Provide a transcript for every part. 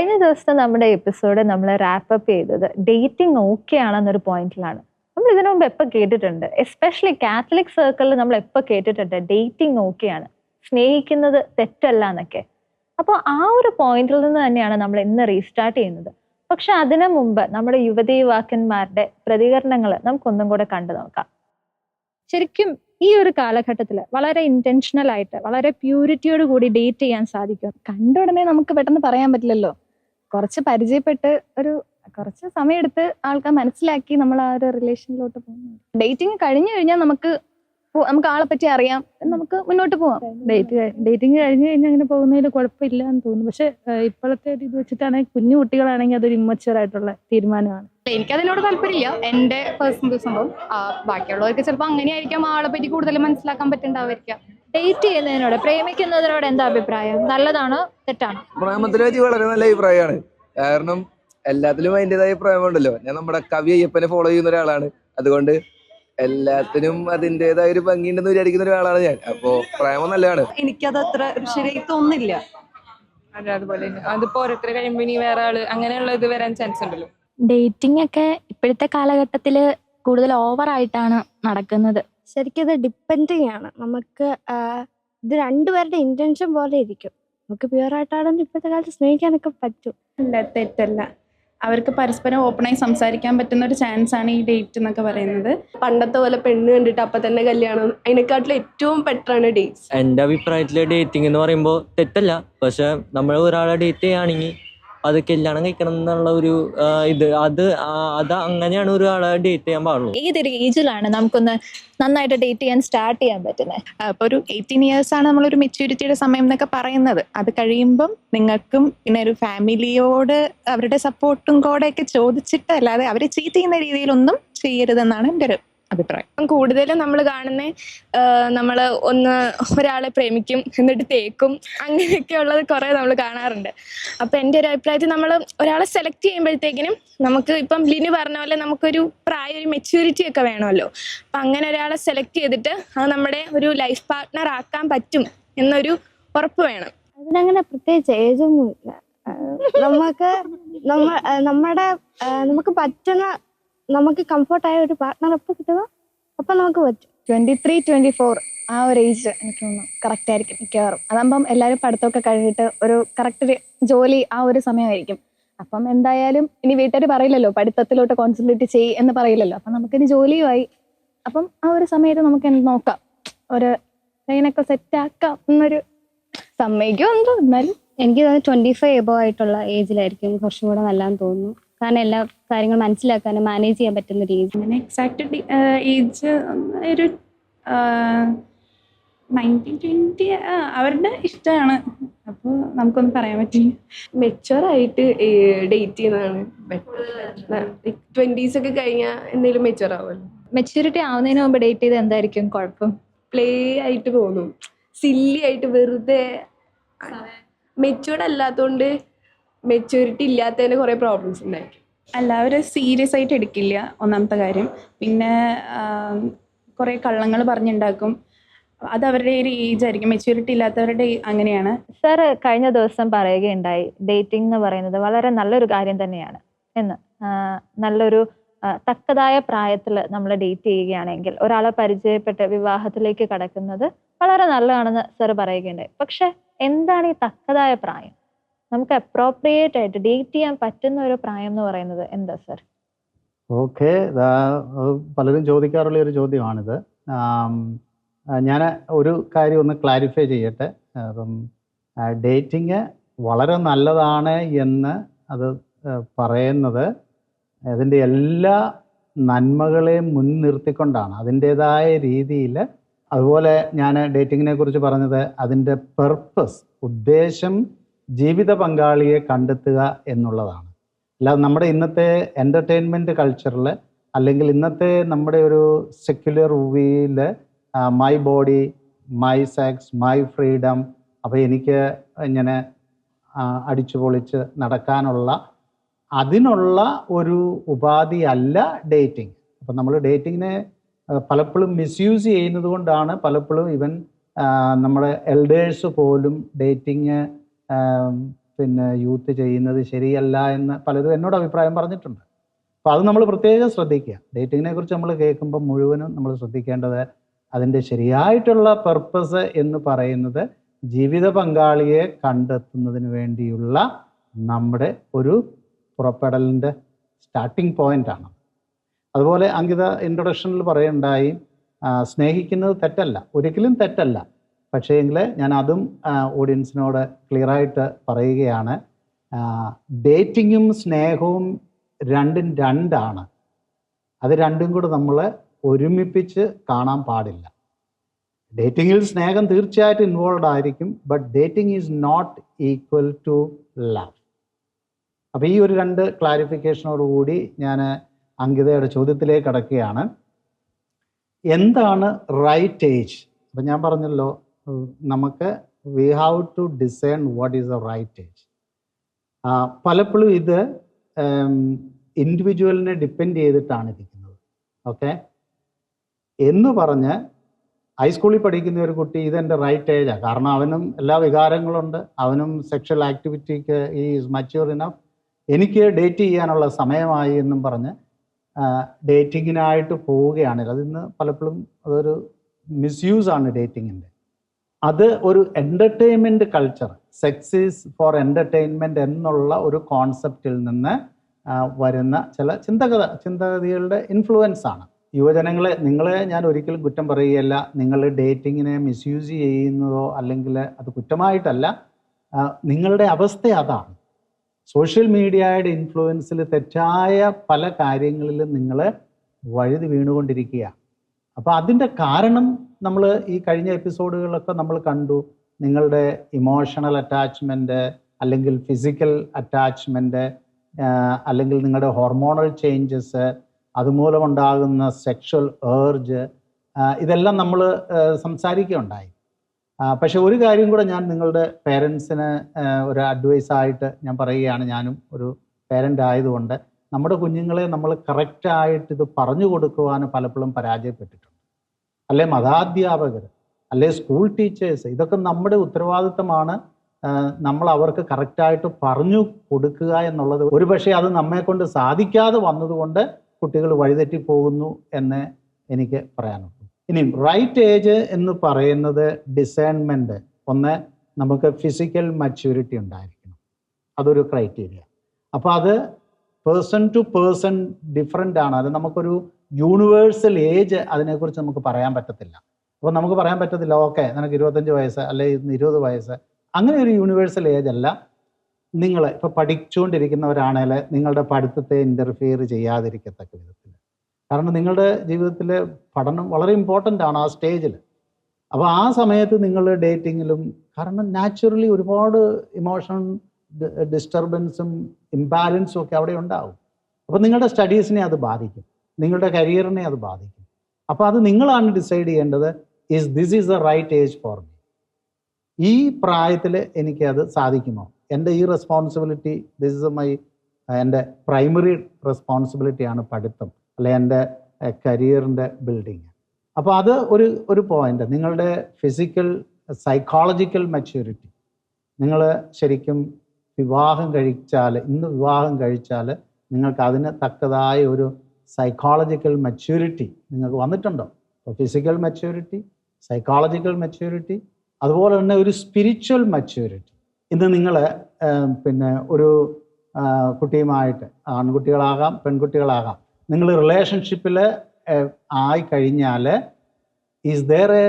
കഴിഞ്ഞ ദിവസത്തെ നമ്മുടെ എപ്പിസോഡ് നമ്മൾ റാപ്പപ്പ് ചെയ്തത് ഡേറ്റിംഗ് ഓക്കെ ആണെന്നൊരു പോയിന്റിലാണ്. നമ്മൾ ഇതിനു മുമ്പ് എപ്പോൾ കേട്ടിട്ടുണ്ട്, എസ്പെഷ്യലി കാത്തലിക് സർക്കിളിൽ നമ്മൾ എപ്പോൾ കേട്ടിട്ടുണ്ട് ഡേറ്റിംഗ് ഓക്കെ ആണ്, സ്നേഹിക്കുന്നത് തെറ്റല്ല എന്നൊക്കെ. അപ്പോൾ ആ ഒരു പോയിന്റിൽ നിന്ന് തന്നെയാണ് നമ്മൾ ഇന്ന് റീസ്റ്റാർട്ട് ചെയ്യുന്നത്. പക്ഷെ അതിനു മുമ്പ് നമ്മുടെ യുവതീ യുവാക്കന്മാരുടെ പ്രതികരണങ്ങൾ നമുക്കൊന്നും കൂടെ കണ്ടു നോക്കാം. ശരിക്കും ഈ ഒരു കാലഘട്ടത്തിൽ വളരെ ഇന്റൻഷണൽ ആയിട്ട് വളരെ പ്യൂരിറ്റിയോട് കൂടി ഡേറ്റ് ചെയ്യാൻ സാധിക്കും? കണ്ട ഉടനെ നമുക്ക് പെട്ടെന്ന് പറയാൻ പറ്റില്ലല്ലോ. കുറച്ച് പരിചയപ്പെട്ട് കുറച്ച് സമയമെടുത്ത് ആൾക്കാർ മനസ്സിലാക്കി നമ്മൾ ആ ഒരു റിലേഷനിലോട്ട് പോകുന്നു. ഡേറ്റിംഗ് കഴിഞ്ഞു കഴിഞ്ഞാൽ നമുക്ക് ആളെ പറ്റി അറിയാം, നമുക്ക് മുന്നോട്ട് പോവാം. ഡേറ്റിംഗ് കഴിഞ്ഞ് കഴിഞ്ഞാൽ അങ്ങനെ പോകുന്നതിൽ കുഴപ്പമില്ല എന്ന് തോന്നുന്നു. പക്ഷെ ഇപ്പോഴത്തെ ഇത് വെച്ചിട്ടാണെങ്കിൽ കുഞ്ഞു കുട്ടികളാണെങ്കിൽ അതൊരു ഇമ്മച്വർ ആയിട്ടുള്ള തീരുമാനമാണ്. എനിക്കതിനോട് താല്പര്യമില്ല, എന്റെ പേഴ്സണൽ സംഭവം. ബാക്കിയുള്ളവർക്ക് ചിലപ്പോൾ അങ്ങനെയായിരിക്കാം, ആളെ പറ്റി കൂടുതൽ മനസ്സിലാക്കാൻ പറ്റുന്നുണ്ടാവായിരിക്കാം. ഡേറ്റ് ചെയ്യുന്നതിനോട്, പ്രേമിക്കുന്നതിനോട് എന്താ അഭിപ്രായം? നല്ലതാണോ തെറ്റാണോ? പ്രേമത്തിനെ പറ്റി വളരെ നല്ല അഭിപ്രായമാണ്. കാരണം എല്ലാത്തിലും അതിൻ്റെതായ പ്രേമമുണ്ടല്ലോ. ഞാൻ നമ്മുടെ കവി അയ്യപ്പനെ ഫോളോ ചെയ്യുന്ന ഒരാളാണ്. അതുകൊണ്ട് എല്ലാത്തിനും അതിൻ്റെതായ ഒരു ഭംഗിയുണ്ടെന്ന് വിചാരിക്കുന്ന ഒരാളാണ് ഞാൻ. അപ്പോ പ്രേമം നല്ലതാണ്. എനിക്കത് അത്ര ശരിയായി തോന്നില്ല. അതുപോലെ അതിപ്പോ ഓരോരുത്തരെ കഴിയുമ്പോ ഇനി വേറെ ആള് അങ്ങനെയുള്ള ഇത് വരാൻ ചാൻസ് ഉണ്ടല്ലോ. ഡേറ്റിംഗ് ഒക്കെ ഇപ്പോഴത്തെ കാലഘട്ടത്തില് കൂടുതൽ ഓവറായിട്ടാണ് നടക്കുന്നത്. ശരിക്കും ഇത് ഡിപ്പെൻഡിങ് ആണ്. നമുക്ക് ഇത് രണ്ടുപേരുടെ ഇന്റൻഷൻ പോലെ ഇരിക്കും. നമുക്ക് പ്യുവർ ആയിട്ടാണെങ്കിൽ ഇപ്പോഴത്തെ കാലത്ത് സ്നേഹിക്കാനൊക്കെ പറ്റും. അല്ല, തെറ്റല്ല. അവർക്ക് പരസ്പരം ഓപ്പണായി സംസാരിക്കാൻ പറ്റുന്ന ഒരു ചാൻസ് ആണ് ഈ ഡേറ്റ് എന്നൊക്കെ പറയുന്നത്. പണ്ടത്തെ പോലെ പെണ്ണ് കണ്ടിട്ട് അപ്പൊ തന്നെ കല്യാണം, അതിനെക്കാട്ടിലും ഏറ്റവും ബെറ്റർ ആണ് ഡേറ്റ്സ്. എൻ്റെ അഭിപ്രായത്തില് ഡേറ്റിംഗ് എന്ന് പറയുമ്പോൾ തെറ്റല്ല. പക്ഷെ നമ്മൾ ഒരാളെ ഡേറ്റ് ചെയ്യുകയാണെങ്കിൽ അത് കല്യാണം കഴിക്കണം എന്നുള്ള ഒരു അത് അങ്ങനെയാണ് ഒരാളെ ഡേറ്റ് ചെയ്യാൻ പാടുള്ളൂ. ഏതൊരു ഏജിലാണ് നമുക്കൊന്ന് നന്നായിട്ട് ഡേറ്റ് ചെയ്യാൻ സ്റ്റാർട്ട് ചെയ്യാൻ പറ്റുന്നത്? അപ്പോൾ ഒരു 18 years ആണ് നമ്മളൊരു മെച്യൂരിറ്റിയുടെ സമയം എന്നൊക്കെ പറയുന്നത്. അത് കഴിയുമ്പം നിങ്ങൾക്കും പിന്നെ ഒരു ഫാമിലിയോട് അവരുടെ സപ്പോർട്ടും കൂടെ ഒക്കെ ചോദിച്ചിട്ട്, അല്ലാതെ അവരെ ചീറ്റ് ചെയ്യുന്ന രീതിയിലൊന്നും ചെയ്യരുതെന്നാണ് എൻ്റെ ഒരു അഭിപ്രായം. കൂടുതലും നമ്മൾ കാണുന്ന ഒരാളെ പ്രേമിക്കും, എന്നിട്ട് തേക്കും, അങ്ങനെയൊക്കെ ഉള്ളത് കുറെ നമ്മൾ കാണാറുണ്ട്. അപ്പൊ എൻ്റെ ഒരു അഭിപ്രായത്തിൽ നമ്മൾ ഒരാളെ സെലക്ട് ചെയ്യുമ്പോഴത്തേക്കിനും നമുക്ക് ഇപ്പം ലിനു പറഞ്ഞ പോലെ നമുക്കൊരു ഒരു മെച്യൂരിറ്റി ഒക്കെ വേണമല്ലോ. അപ്പൊ അങ്ങനെ ഒരാളെ സെലക്ട് ചെയ്തിട്ട് അത് നമ്മുടെ ഒരു ലൈഫ് പാർട്ട്ണർ ആക്കാൻ പറ്റും എന്നൊരു ഉറപ്പ് വേണം. അതിനങ്ങനെ പ്രത്യേകിച്ച് ഏജൊന്നുമില്ല. നമുക്ക് പറ്റുന്ന, നമുക്ക് കംഫർട്ടായ ഒരു പാർട്ട്ണർ എപ്പോൾ കിട്ടുക അപ്പം നമുക്ക് പറ്റും. 23-24 ആ ഒരു ഏജ് എനിക്ക് തോന്നുന്നു കറക്റ്റ് ആയിരിക്കും മിക്കവാറും. അതാകുമ്പം എല്ലാവരും പഠിത്തമൊക്കെ കഴിഞ്ഞിട്ട് ഒരു കറക്റ്റ് ജോലി ആ ഒരു സമയമായിരിക്കും. അപ്പം എന്തായാലും ഇനി വീട്ടുകാർ പറയില്ലല്ലോ പഠിത്തത്തിലോട്ട് കോൺസെൻട്രേറ്റ് ചെയ്യ് എന്ന് പറയില്ലല്ലോ. അപ്പം നമുക്കിനി ജോലിയുമായി, അപ്പം ആ ഒരു സമയത്ത് നമുക്ക് നോക്കാം, ഒരു ലൈനൊക്കെ സെറ്റ് ആക്കാം എന്നൊരു സമ്മതിക്കുമെന്തോ. എന്നാലും എനിക്ക് തോന്നുന്നു 25 എബോ ആയിട്ടുള്ള ഏജിലായിരിക്കും കുറച്ചും കൂടെ നല്ലതെന്ന് തോന്നുന്നു. കാരണം എല്ലാ കാര്യങ്ങളും മനസ്സിലാക്കാനും മാനേജ് ചെയ്യാൻ പറ്റുന്ന ഒരു ഏജ്. അങ്ങനെ എക്സാക്ട് ഏജ് ഒരു 19-20 അവരുടെ ഇഷ്ടമാണ്. അപ്പോൾ നമുക്കൊന്നും പറയാൻ പറ്റില്ല. മെച്ചുവർ ആയിട്ട് ഡേറ്റ് ചെയ്യുന്നതാണ് ബെറ്റർ. 20s ഒക്കെ കഴിഞ്ഞാൽ എന്തെങ്കിലും മെച്ചുവർ ആവുമല്ലോ. മെച്യൂരിറ്റി ആവുന്നതിന് മുമ്പ് ഡേറ്റ് ചെയ്ത് എന്തായിരിക്കും കുഴപ്പം? പ്ലേ ആയിട്ട് തോന്നും, സില്ലി ആയിട്ട്, വെറുതെ. മെച്ചുവർഡ് അല്ലാത്തതുകൊണ്ട് മെച്യൂരിറ്റി ഇല്ലാത്തതിന് കുറേ പ്രോബ്ലംസ് ഉണ്ടായിരിക്കും. അല്ല, അവർ സീരിയസ് ആയിട്ട് എടുക്കില്ല, ഒന്നാമത്തെ കാര്യം. പിന്നെ കുറേ കള്ളങ്ങൾ പറഞ്ഞുണ്ടാക്കും. അത് അവരുടെ ഒരു ഏജ് ആയിരിക്കും. മെച്യൂരിറ്റി ഇല്ലാത്തവരുടെ അങ്ങനെയാണ്. സർ കഴിഞ്ഞ ദിവസം പറയുകയുണ്ടായി ഡേറ്റിംഗ് എന്ന് പറയുന്നത് വളരെ നല്ലൊരു കാര്യം തന്നെയാണ് എന്ന്. നല്ലൊരു തക്കതായ പ്രായത്തിൽ നമ്മൾ ഡേറ്റ് ചെയ്യുകയാണെങ്കിൽ, ഒരാളെ പരിചയപ്പെട്ട് വിവാഹത്തിലേക്ക് കടക്കുന്നത് വളരെ നല്ലതാണെന്ന് സർ പറയുകയുണ്ടായി. പക്ഷെ എന്താണ് ഈ തക്കതായ പ്രായം? നമുക്ക് അപ്രോപ്രിയേറ്റ് ആയിട്ട് ഡേറ്റ് ചെയ്യാൻ പറ്റുന്ന ഒരു പ്രായം എന്ന് പറയുന്നത് എന്താ സർ? ഓക്കെ, പലരും ചോദിക്കാറുള്ള ഒരു ചോദ്യമാണിത്. ഞാൻ ഒരു കാര്യം ഒന്ന് ക്ലാരിഫൈ ചെയ്യട്ടെ. അപ്പം ഡേറ്റിങ് വളരെ നല്ലതാണ് എന്ന് അത് പറയുന്നത് അതിൻ്റെ എല്ലാ നന്മകളെയും മുൻനിർത്തിക്കൊണ്ടാണ്, അതിൻ്റേതായ രീതിയിൽ. അതുപോലെ ഞാൻ ഡേറ്റിങ്ങിനെ കുറിച്ച് പറഞ്ഞത് അതിൻ്റെ പെർപ്പസ്, ഉദ്ദേശം ജീവിത പങ്കാളിയെ കണ്ടെത്തുക എന്നുള്ളതാണ്. അല്ലാതെ നമ്മുടെ ഇന്നത്തെ എൻ്റർടൈൻമെൻറ്റ് കൾച്ചറിൽ, അല്ലെങ്കിൽ ഇന്നത്തെ നമ്മുടെ ഒരു സെക്യുലർ മൂവിയിൽ my body, my sex, my freedom, അപ്പോൾ എനിക്ക് ഇങ്ങനെ അടിച്ചു പൊളിച്ച് നടക്കാനുള്ള അതിനുള്ള ഒരു ഉപാധിയല്ല ഡേറ്റിംഗ്. അപ്പം നമ്മൾ ഡേറ്റിങ്ങിനെ പലപ്പോഴും മിസ്യൂസ് ചെയ്യുന്നത് കൊണ്ടാണ് പലപ്പോഴും ഈവൻ നമ്മുടെ എൽഡേഴ്സ് പോലും ഡേറ്റിങ് പിന്നെ യൂത്ത് ചെയ്യുന്നത് ശരിയല്ല എന്ന് പലരും എന്നോട് അഭിപ്രായം പറഞ്ഞിട്ടുണ്ട്. അപ്പോൾ അത് നമ്മൾ പ്രത്യേകം ശ്രദ്ധിക്കുക. ഡേറ്റിങ്ങിനെ കുറിച്ച് നമ്മൾ കേൾക്കുമ്പോൾ മുഴുവനും നമ്മൾ ശ്രദ്ധിക്കേണ്ടത് അതിൻ്റെ ശരിയായിട്ടുള്ള പർപ്പസ് എന്ന് പറയുന്നത് ജീവിത പങ്കാളിയെ കണ്ടെത്തുന്നതിന് വേണ്ടിയുള്ള നമ്മുടെ ഒരു പുറപ്പെടലിൻ്റെ സ്റ്റാർട്ടിംഗ് പോയിൻ്റാണ്. അതുപോലെ അങ്കിത ഇൻട്രൊഡക്ഷനിൽ പറയുണ്ടായി സ്നേഹിക്കുന്നത് തെറ്റല്ല, ഒരിക്കലും തെറ്റല്ല. പക്ഷേ എങ്കിൽ ഞാൻ അതും ഓഡിയൻസിനോട് ക്ലിയറായിട്ട് പറയുകയാണ്, ഡേറ്റിങ്ങും സ്നേഹവും രണ്ടും രണ്ടാണ്. അത് രണ്ടും കൂടെ നമ്മൾ ഒരുമിപ്പിച്ച് കാണാൻ പാടില്ല. ഡേറ്റിങ്ങിൽ സ്നേഹം തീർച്ചയായിട്ടും ഇൻവോൾവ് ആയിരിക്കും, but dating is not equal to love. അപ്പോൾ ഈ ഒരു 2 ക്ലാരിഫിക്കേഷനോടുകൂടി ഞാൻ അങ്കിതയുടെ ചോദ്യത്തിലേക്ക് കടക്കുകയാണ്. എന്താണ് റൈറ്റ് ഏജ്? അപ്പം ഞാൻ പറഞ്ഞല്ലോ, നമുക്ക് we have to design what is a right age. പലപ്പോഴും ഇത് ഇൻഡിവിജ്വലിനെ ഡിപ്പെൻഡ് ചെയ്തിട്ടാണ് ഇരിക്കുന്നത്. ഓക്കെ, എന്ന് പറഞ്ഞ് ഹൈസ്കൂളിൽ പഠിക്കുന്ന ഒരു കുട്ടി ഇതെൻ്റെ റൈറ്റ് ഏജാണ്, കാരണം അവനും എല്ലാ വികാരങ്ങളുണ്ട്, അവനും സെക്ഷൽ ആക്ടിവിറ്റിക്ക് ഈസ് മച്യൂർ ഇനഫ്, എനിക്ക് ഡേറ്റ് ചെയ്യാനുള്ള സമയമായി എന്നും പറഞ്ഞ് ഡേറ്റിങ്ങിനായിട്ട് പോവുകയാണ്. അതിന്ന് പലപ്പോഴും അതൊരു മിസ്യൂസാണ് ഡേറ്റിങ്ങിൻ്റെ. അത് ഒരു entertainment culture, sex is four entertainment എന്നുള്ള ഒരു കോൺസെപ്റ്റിൽ നിന്ന് വരുന്ന ചില ചിന്തഗതികളുടെ ഇൻഫ്ലുവൻസ് ആണ്. നിങ്ങളെ ഞാൻ ഒരിക്കലും കുറ്റം പറയുകയല്ല. നിങ്ങൾ ഡേറ്റിങ്ങിനെ മിസ്യൂസ് ചെയ്യുന്നതോ അല്ലെങ്കിൽ അത് കുറ്റമായിട്ടല്ല, നിങ്ങളുടെ അവസ്ഥ അതാണ്. സോഷ്യൽ മീഡിയയുടെ ഇൻഫ്ലുവൻസിൽ തെറ്റായ പല കാര്യങ്ങളിലും നിങ്ങൾ വഴുതി വീണുകൊണ്ടിരിക്കുക. അപ്പോൾ അതിൻ്റെ കാരണം നമ്മൾ ഈ കഴിഞ്ഞ എപ്പിസോഡുകളൊക്കെ നമ്മൾ കണ്ടു. നിങ്ങളുടെ ഇമോഷണൽ അറ്റാച്ച്മെൻറ്റ് അല്ലെങ്കിൽ ഫിസിക്കൽ അറ്റാച്ച്മെൻറ്റ് അല്ലെങ്കിൽ നിങ്ങളുടെ ഹോർമോണൽ ചേഞ്ചസ്, അതുമൂലമുണ്ടാകുന്ന സെക്ഷൽ ഏർജ്, ഇതെല്ലാം നമ്മൾ സംസാരിക്കുകയുണ്ടായി. പക്ഷെ ഒരു കാര്യം കൂടെ ഞാൻ നിങ്ങളുടെ പേരൻസിന് ഒരു അഡ്വൈസായിട്ട് ഞാൻ പറയുകയാണ്. ഞാനും ഒരു പേരൻ്റ് ആയതുകൊണ്ട് നമ്മുടെ കുഞ്ഞുങ്ങളെ നമ്മൾ കറക്റ്റായിട്ട് ഇത് പറഞ്ഞു കൊടുക്കുവാൻ പലപ്പോഴും പരാജയപ്പെട്ടിട്ടുണ്ട്. അല്ലെ മതാധ്യാപകർ, അല്ലെ സ്കൂൾ ടീച്ചേഴ്സ്, ഇതൊക്കെ നമ്മുടെ ഉത്തരവാദിത്തമാണ്. നമ്മൾ അവർക്ക് കറക്റ്റായിട്ട് പറഞ്ഞു കൊടുക്കുക എന്നുള്ളത്. ഒരു പക്ഷേ അത് നമ്മെ കൊണ്ട് സാധിക്കാതെ വന്നതുകൊണ്ട് കുട്ടികൾ വഴിതെറ്റി പോകുന്നു എന്ന് എനിക്ക് പറയാനുള്ളൂ. ഇനിയും റൈറ്റ് ഏജ് എന്ന് പറയുന്നത് ഡിസൈൻമെൻറ്റ്. ഒന്ന്, നമുക്ക് ഫിസിക്കൽ മച്യൂരിറ്റി ഉണ്ടായിരിക്കണം, അതൊരു ക്രൈറ്റീരിയ. അപ്പോൾ അത് പേഴ്സൺ ടു പേഴ്സൺ ഡിഫറെൻ്റ് ആണ്. അത് നമുക്കൊരു യൂണിവേഴ്സൽ ഏജ് അതിനെക്കുറിച്ച് നമുക്ക് പറയാൻ പറ്റത്തില്ല. അപ്പോൾ നമുക്ക് പറയാൻ പറ്റത്തില്ല, ഓക്കെ നിനക്ക് 25 വയസ്സ് അല്ലെങ്കിൽ 20 വയസ്സ്, അങ്ങനെ ഒരു യൂണിവേഴ്സൽ ഏജ് അല്ല. നിങ്ങൾ ഇപ്പോൾ പഠിച്ചുകൊണ്ടിരിക്കുന്നവരാണെങ്കിൽ നിങ്ങളുടെ പഠിത്തത്തെ ഇൻ്റർഫിയർ ചെയ്യാതിരിക്കത്തക്ക വിധത്തിൽ, കാരണം നിങ്ങളുടെ ജീവിതത്തിലെ പഠനം വളരെ ഇമ്പോർട്ടൻ്റ് ആണ് ആ സ്റ്റേജിൽ. അപ്പോൾ ആ സമയത്ത് നിങ്ങൾ ഡേറ്റിങ്ങിലും, കാരണം നാച്ചുറലി ഒരുപാട് ഇമോഷണൽ ഡിസ്റ്റർബൻസും ഇംബാലൻസും ഒക്കെ അവിടെ ഉണ്ടാവും. അപ്പോൾ നിങ്ങളുടെ സ്റ്റഡീസിനെ അത് ബാധിക്കും, നിങ്ങളുടെ കരിയറിനെ അത് ബാധിക്കും. അപ്പോൾ അത് നിങ്ങളാണ് ഡിസൈഡ് ചെയ്യേണ്ടത്, this is the right age for me. ഈ പ്രായത്തിൽ എനിക്കത് സാധിക്കുമോ? എൻ്റെ ഈ റെസ്പോൺസിബിലിറ്റി, ദിസ് ഇസ് എൻ്റെ പ്രൈമറി റെസ്പോൺസിബിലിറ്റിയാണ് പഠിത്തം, അല്ലെ എൻ്റെ കരിയറിൻ്റെ ബിൽഡിങ്. അപ്പോൾ അത് ഒരു പോയിന്റ്. നിങ്ങളുടെ ഫിസിക്കൽ സൈക്കോളജിക്കൽ മെച്യൂരിറ്റി, നിങ്ങൾ ശരിക്കും ഇന്ന് വിവാഹം കഴിച്ചാൽ നിങ്ങൾക്ക് അതിന് തക്കതായ ഒരു സൈക്കോളജിക്കൽ മെച്യൂരിറ്റി നിങ്ങൾക്ക് വന്നിട്ടുണ്ടോ? അപ്പോൾ ഫിസിക്കൽ മെച്യൂരിറ്റി, സൈക്കോളജിക്കൽ മെച്യൂരിറ്റി, അതുപോലെ തന്നെ ഒരു സ്പിരിച്വൽ മെച്യൂരിറ്റി. ഇന്ന് നിങ്ങൾ പിന്നെ ഒരു കുട്ടിയുമായിട്ട്, ആൺകുട്ടികളാകാം പെൺകുട്ടികളാകാം, നിങ്ങൾ റിലേഷൻഷിപ്പിൽ ആയി കഴിഞ്ഞാൽ is there a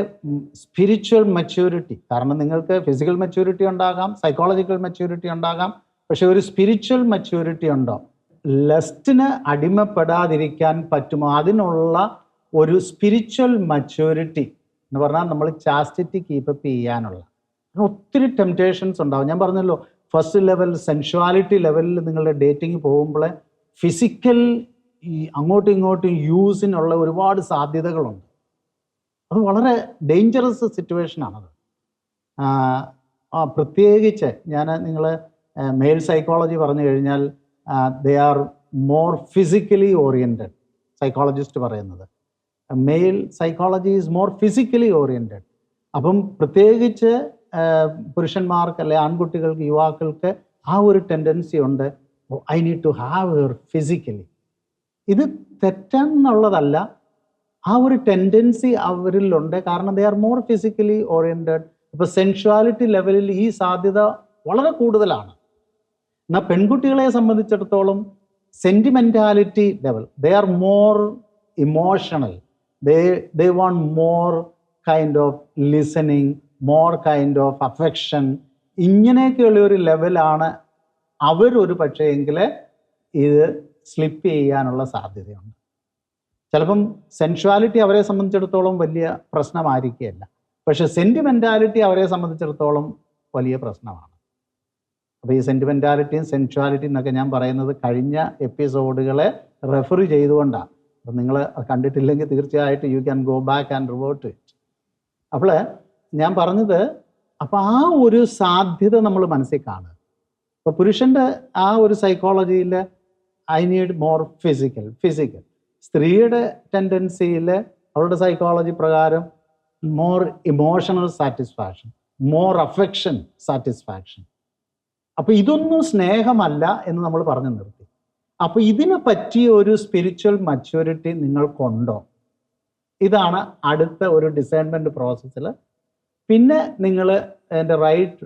spiritual maturity? കാരണം നിങ്ങൾക്ക് ഫിസിക്കൽ മെച്യൂരിറ്റി ഉണ്ടാകാം, സൈക്കോളജിക്കൽ മെച്യൂരിറ്റി ഉണ്ടാകാം, പക്ഷെ ഒരു സ്പിരിച്വൽ മെച്യൂരിറ്റി ഉണ്ടോ? ലസ്റ്റിന് അടിമപ്പെടാതിരിക്കാൻ പറ്റുമോ? അതിനുള്ള ഒരു സ്പിരിച്വൽ മെച്യൂരിറ്റി എന്ന് പറഞ്ഞാൽ നമ്മൾ ചാസ്റ്റിറ്റി കീപ്പപ്പ് ചെയ്യാനുള്ള. ഒത്തിരി ടെംപ്റ്റേഷൻസ് ഉണ്ടാവും. ഞാൻ പറഞ്ഞല്ലോ, ഫസ്റ്റ് ലെവൽ സെൻഷ്വാലിറ്റി ലെവലിൽ നിങ്ങളുടെ ഡേറ്റിംഗ് പോകുമ്പോൾ ഫിസിക്കൽ ഈ അങ്ങോട്ടും ഇങ്ങോട്ടും യൂസിനുള്ള ഒരുപാട് സാധ്യതകളുണ്ട്. അത് വളരെ ഡേഞ്ചറസ് സിറ്റുവേഷനാണത്. പ്രത്യേകിച്ച് നിങ്ങൾ മെയിൽ സൈക്കോളജി പറഞ്ഞു കഴിഞ്ഞാൽ they are more physically oriented. Psychologist പറയുന്നത് male psychology is more physically oriented. അപ്പം പ്രത്യേകിച്ച് പുരുഷന്മാർക്ക് അല്ലെ ആൺകുട്ടികൾക്ക്, യുവാക്കൾക്ക് ആ ഒരു ടെൻഡൻസി ഉണ്ട്, I need to have her physically. ഇത് തെറ്റെന്നുള്ളതല്ല, ആ ഒരു ടെൻഡൻസി അവരിലുണ്ട്. കാരണം they are more physically oriented. ഇപ്പോൾ സെൻഷ്വാലിറ്റി ലെവലിൽ ഈ സാധ്യത വളരെ കൂടുതലാണ്. എന്നാൽ പെൺകുട്ടികളെ സംബന്ധിച്ചിടത്തോളം sentimentality level, they are more emotional. They want more kind of listening, more kind of affection. ഇങ്ങനെയൊക്കെയുള്ള ഒരു ലെവലാണ് അവരൊരു പക്ഷേ എങ്കിൽ ഇത് സ്ലിപ്പ് ചെയ്യാനുള്ള സാധ്യതയുണ്ട്. ചിലപ്പം സെൻഷ്വാലിറ്റി അവരെ സംബന്ധിച്ചിടത്തോളം വലിയ പ്രശ്നമായിരിക്കുകയല്ല, പക്ഷെ സെൻറ്റിമെൻറ്റാലിറ്റി അവരെ സംബന്ധിച്ചിടത്തോളം വലിയ പ്രശ്നമാണ്. അപ്പോൾ ഈ സെൻറ്റിമെൻറ്റാലിറ്റിയും സെൻഷ്വാലിറ്റിയും എന്നൊക്കെ ഞാൻ പറയുന്നത് കഴിഞ്ഞ എപ്പിസോഡുകളെ റെഫർ ചെയ്തുകൊണ്ടാണ്. അപ്പം നിങ്ങൾ കണ്ടിട്ടില്ലെങ്കിൽ തീർച്ചയായിട്ടും U can go back and revert it. അപ്പോൾ ഞാൻ പറഞ്ഞത്, അപ്പോൾ ആ ഒരു സാധ്യത നമ്മൾ മനസ്സിൽ കാണുക. ഇപ്പോൾ പുരുഷൻ്റെ ആ ഒരു സൈക്കോളജിയിൽ ഐ നീഡ് മോർ ഫിസിക്കൽ. സ്ത്രീയുടെ ടെൻഡൻസിയിൽ അവരുടെ സൈക്കോളജി പ്രകാരം more emotional satisfaction, more affection satisfaction. അപ്പോൾ ഇതൊന്നും സ്നേഹമല്ല എന്ന് നമ്മൾ പറഞ്ഞു നിർത്തി. അപ്പോൾ ഇതിന് പറ്റിയ ഒരു സ്പിരിച്വൽ മച്യൂരിറ്റി നിങ്ങൾക്കുണ്ടോ? ഇതാണ് അടുത്ത ഒരു ഡിസൈൻമെൻറ്റ് പ്രോസസ്സിൽ. പിന്നെ നിങ്ങൾ അതിൻ്റെ റൈറ്റ്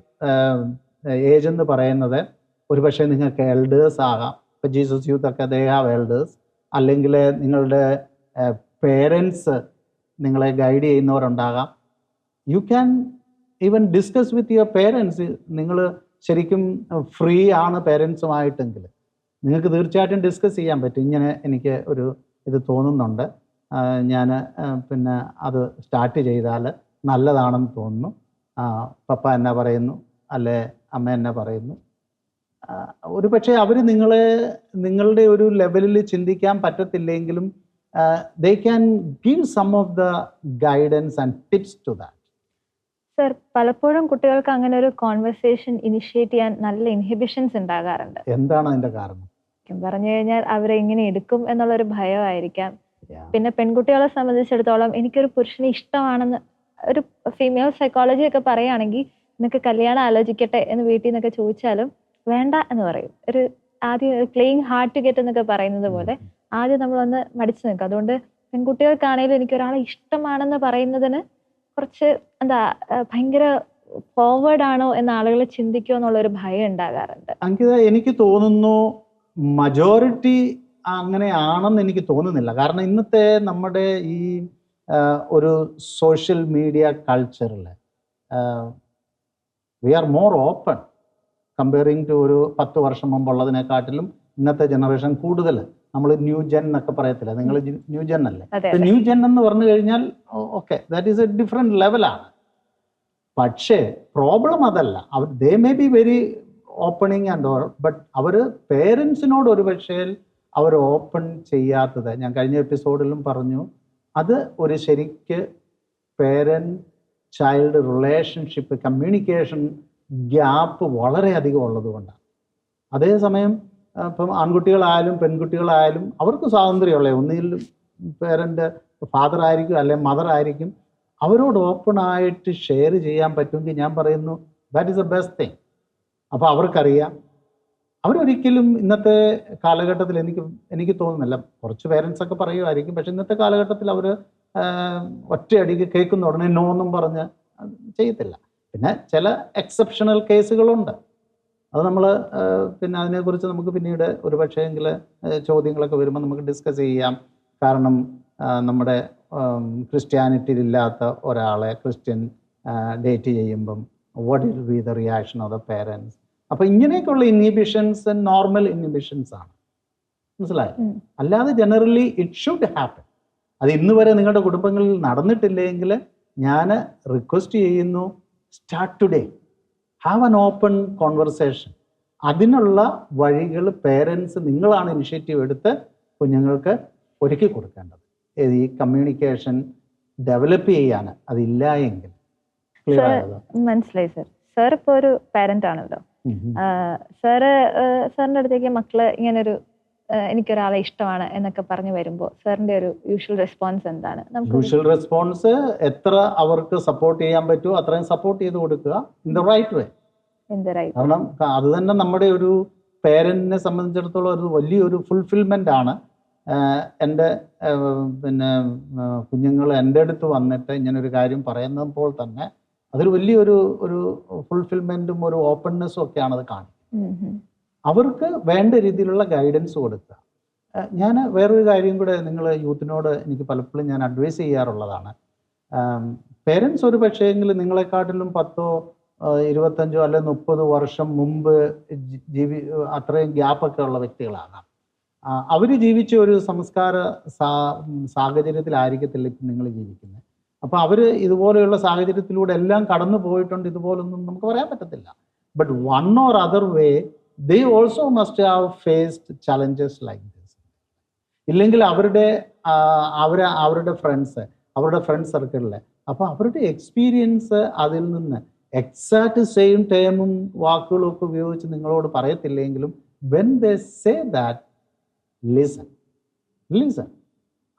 ഏജ് എന്ന് പറയുന്നത് ഒരു പക്ഷേ നിങ്ങൾക്ക് എൽഡേഴ്സ് ആകാം. ഇപ്പോൾ ജീസസ് യൂത്ത് ഒക്കെ ദേ ഹാവ് എൽഡേഴ്സ്. അല്ലെങ്കിൽ നിങ്ങളുടെ പേരൻസ് നിങ്ങളെ ഗൈഡ് ചെയ്യുന്നവരുണ്ടാകാം. You can even discuss with your parents. നിങ്ങൾ ശരിക്കും ഫ്രീ ആണ് പേരൻസുമായിട്ടെങ്കിൽ നിങ്ങൾക്ക് തീർച്ചയായിട്ടും ഡിസ്കസ് ചെയ്യാൻ പറ്റും. ഇങ്ങനെ എനിക്ക് ഒരു ഇത് തോന്നുന്നുണ്ട്, ഞാൻ പിന്നെ അത് സ്റ്റാർട്ട് ചെയ്താൽ നല്ലതാണെന്ന് തോന്നുന്നു. പപ്പ എന്നാ പറയുന്നു, അല്ലെ അമ്മ എന്നാ പറയുന്നു. ഒരു പക്ഷേ അവർ നിങ്ങളുടെ ഒരു ലെവലിൽ ചിന്തിക്കാൻ പറ്റത്തില്ലെങ്കിലും they can give some of the guidance and tips to that. Sir, പലപ്പോഴും കുട്ടികൾക്ക് അങ്ങനെ ഒരു കോൺവെർസേഷൻ ഇനിഷ്യേറ്റ് ചെയ്യാൻ നല്ല ഇൻഹിബിഷൻസ് ഉണ്ടാകാറുണ്ട്. എന്താണ് അതിന്റെ കാരണം? പറഞ്ഞു കഴിഞ്ഞാൽ അവരെ എങ്ങനെ എടുക്കും എന്നുള്ളൊരു ഭയമായിരിക്കാം. പിന്നെ പെൺകുട്ടികളെ സംബന്ധിച്ചിടത്തോളം എനിക്കൊരു പുരുഷനെ ഇഷ്ടമാണെന്ന് ഒരു ഫീമെയിൽ സൈക്കോളജി ഒക്കെ പറയുകയാണെങ്കിൽ നിനക്ക് കല്യാണം ആലോചിക്കട്ടെ എന്ന് വീട്ടിൽ നിന്നൊക്കെ ചോദിച്ചാലും വേണ്ട എന്ന് പറയും. ഒരു ആദ്യം പ്ലേയിങ് ഹാർഡ് ടു ഗെറ്റ് എന്നൊക്കെ പറയുന്നത് പോലെ ആദ്യം നമ്മളൊന്ന് മടിച്ചു നിൽക്കും. അതുകൊണ്ട് പെൺകുട്ടികൾക്കാണെങ്കിലും എനിക്കൊരാളെ ഇഷ്ടമാണെന്ന് പറയുന്നതിന് കുറച്ച് ഭയങ്കര ഫോർവേഡ് ആണോ എന്ന് ആളുകൾ ചിന്തിക്കുമോ എന്നുള്ളൊരു ഭയം ഉണ്ടാകാറുണ്ട്. അങ്കിത, എനിക്ക് തോന്നുന്നു മജോറിറ്റി അങ്ങനെയാണെന്ന് എനിക്ക് തോന്നുന്നില്ല. കാരണം ഇന്നത്തെ നമ്മുടെ ഈ ഒരു സോഷ്യൽ മീഡിയ കൾച്ചറിൽ we are more open comparing to ഒരു 10 വർഷം മുമ്പുള്ളതിനെക്കാട്ടിലും ഇന്നത്തെ ജനറേഷൻ കൂടുതൽ. നമ്മൾ ന്യൂ ജെൻ എന്നൊക്കെ പറയത്തില്ല, നിങ്ങൾ ന്യൂ ജെൻ അല്ലേ? ന്യൂ ജെൻ എന്ന് പറഞ്ഞു കഴിഞ്ഞാൽ okay, that is a different ലെവലാണ്. പക്ഷേ പ്രോബ്ലം അതല്ല. അവർ they may be very opening and all, but അവർ പേരൻസിനോട് ഒരു പക്ഷേ അവർ ഓപ്പൺ ചെയ്യാത്തത് ഞാൻ കഴിഞ്ഞ എപ്പിസോഡിലും പറഞ്ഞു. അത് ഒരു ശരിക്ക് parent child relationship communication gap വളരെയധികം ഉള്ളത് കൊണ്ടാണ്. അതേസമയം ഇപ്പം ആൺകുട്ടികളായാലും പെൺകുട്ടികളായാലും അവർക്ക് സ്വാതന്ത്ര്യമുള്ള ഒന്നിൽ പേരൻ്റ് ഫാദർ ആയിരിക്കും അല്ലെങ്കിൽ മദർ ആയിരിക്കും. അവരോട് ഓപ്പണായിട്ട് ഷെയർ ചെയ്യാൻ പറ്റുമെങ്കിൽ ഞാൻ പറയുന്നു that is the best thing. അപ്പോൾ അവർക്കറിയാം. അവരൊരിക്കലും ഇന്നത്തെ കാലഘട്ടത്തിൽ എനിക്ക് തോന്നുന്നില്ല, കുറച്ച് പേരൻസ് ഒക്കെ പറയുമായിരിക്കും, പക്ഷെ ഇന്നത്തെ കാലഘട്ടത്തിൽ അവർ ഒറ്റയടിക്ക് കേൾക്കുന്ന ഉടനെ നോ എന്നും പറഞ്ഞ് ചെയ്യത്തില്ല. പിന്നെ ചില എക്സെപ്ഷണൽ കേസുകളുണ്ട്. അത് നമ്മൾ പിന്നെ അതിനെക്കുറിച്ച് നമുക്ക് പിന്നീട് ഒരു പക്ഷേങ്കിൽ ചോദ്യങ്ങളൊക്കെ വരുമ്പോൾ നമുക്ക് ഡിസ്കസ് ചെയ്യാം. കാരണം നമ്മുടെ ക്രിസ്ത്യാനിറ്റിയിലില്ലാത്ത ഒരാളെ ക്രിസ്ത്യൻ ഡേറ്റ് ചെയ്യുമ്പം what will be the reaction of the parents. അപ്പോൾ ഇങ്ങനെയൊക്കെയുള്ള ഇൻഹിബിഷൻസ് നോർമൽ ഇൻഹിബിഷൻസ് ആണ്, മനസ്സിലായോ? അല്ലാതെ ജനറലി ഇറ്റ് ഷുഡ് ഹാപ്പൻ. അത് ഇന്ന് വരെ നിങ്ങളുടെ കുടുംബങ്ങളിൽ നടന്നിട്ടില്ലെങ്കിൽ ഞാൻ റിക്വസ്റ്റ് ചെയ്യുന്നു, start today, have an open conversation. അതിനുള്ള വഴികൾ പേരൻസ് നിങ്ങളാണ് ഇനിഷ്യേറ്റീവ് എടുത്ത് കുഞ്ഞുങ്ങൾക്ക് ഒരുക്കി കൊടുക്കേണ്ടത്. ഈ കമ്മ്യൂണിക്കേഷൻ ഡെവലപ്പ് ചെയ്യാൻ അതില്ല എങ്കിൽ. മനസ്സിലായി സർ. സാർ ഇപ്പോൾ ഒരു പാരന്റ് ആണല്ലോ. സാറിന്റെ അടുത്തേക്ക് മക്കള് ഇങ്ങനൊരു എനിക്കൊരാളെ ഇഷ്ടമാണ് എന്നൊക്കെ പറഞ്ഞു വരുമ്പോൾ സാറിന്റെ ഒരു യൂഷ്വൽ റെസ്പോൺസ് എന്താണ്? യൂഷ്വൽ റെസ്പോൺസ് എത്ര അവർക്ക് സപ്പോർട്ട് ചെയ്യാൻ പറ്റുമോ അത്രയും സപ്പോർട്ട് ചെയ്ത് കൊടുക്കുക ഇൻ ദ റൈറ്റ് വേ. കാരണം അത് തന്നെ നമ്മുടെ ഒരു പേരന്റിനെ സംബന്ധിച്ചിടത്തോളം ഒരു വലിയൊരു ഫുൾഫിൽമെന്റ് ആണ്. എൻ്റെ പിന്നെ കുഞ്ഞുങ്ങൾ എൻ്റെ അടുത്ത് വന്നിട്ട് ഇങ്ങനൊരു കാര്യം പറയുന്നപ്പോൾ തന്നെ അതൊരു വലിയൊരു ഒരു ഫുൾഫിൽമെന്റും ഒരു ഓപ്പൺനെസ്സും ഒക്കെയാണ് അത് കാണിക്കുന്നത്. അവർക്ക് വേണ്ട രീതിയിലുള്ള ഗൈഡൻസ് കൊടുക്കുക. ഞാൻ വേറൊരു കാര്യം കൂടെ നിങ്ങൾ യൂത്തിനോട് എനിക്ക് പലപ്പോഴും ഞാൻ അഡ്വൈസ് ചെയ്യാറുള്ളതാണ്. പേരൻസ് ഒരു പക്ഷേങ്കിൽ നിങ്ങളെക്കാട്ടിലും 10, 25 അല്ലെ 30 വർഷം മുമ്പ് അത്രയും ഗ്യാപ്പൊക്കെ ഉള്ള വ്യക്തികളാകാം. അവർ ജീവിച്ച ഒരു സംസ്കാര സാഹചര്യത്തിലായിരിക്കത്തില്ല ഇപ്പം നിങ്ങൾ ജീവിക്കുന്നത്. അപ്പോൾ അവർ ഇതുപോലെയുള്ള സാഹചര്യത്തിലൂടെ എല്ലാം കടന്നു പോയിട്ടുണ്ട്. ഇതുപോലൊന്നും നമുക്ക് പറയാൻ പറ്റത്തില്ല. But one or other way they also must have faced challenges like this. ഇല്ലെങ്കിൽ അവരുടെ ഫ്രണ്ട് സർക്കിളിൽ അപ്പോൾ അവരുടെ എക്സ്പീരിയൻസ് അതിൽ നിന്ന് എക്സാക്ട് സെയിം ടേമും വാക്കുകളും ഒക്കെ ഉപയോഗിച്ച് നിങ്ങളോട് പറയത്തില്ലെങ്കിലും when they say that listen